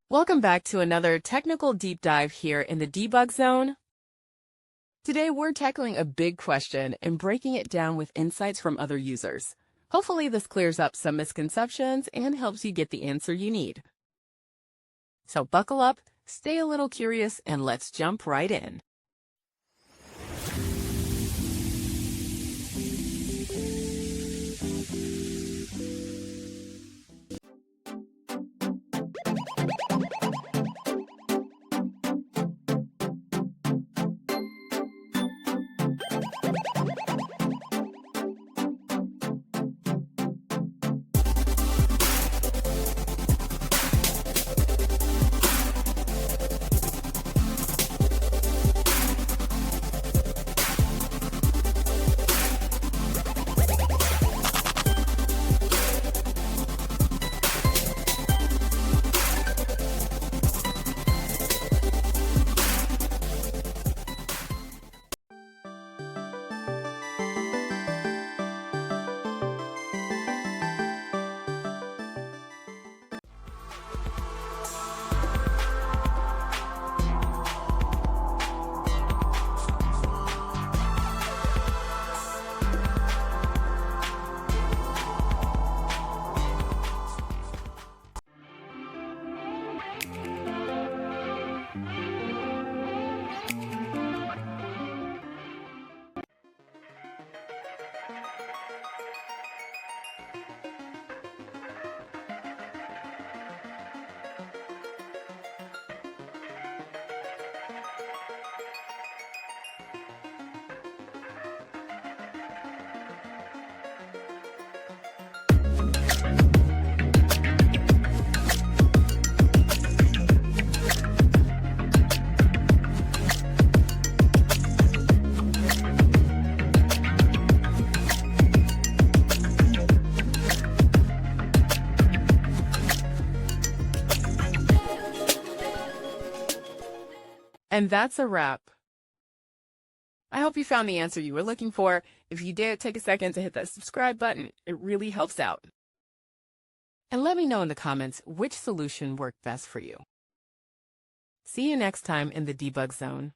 Welcome back to another technical deep dive here in the debug zone. Today we're tackling a big question and breaking it down with insights from other users. Hopefully this clears up some misconceptions and helps you get the answer you need. So buckle up, stay a little curious, and let's jump right in. And that's a wrap. I hope you found the answer you were looking for. If you did, take a second to hit that subscribe button. It really helps out. And let me know in the comments which solution worked best for you. See you next time in the debug zone.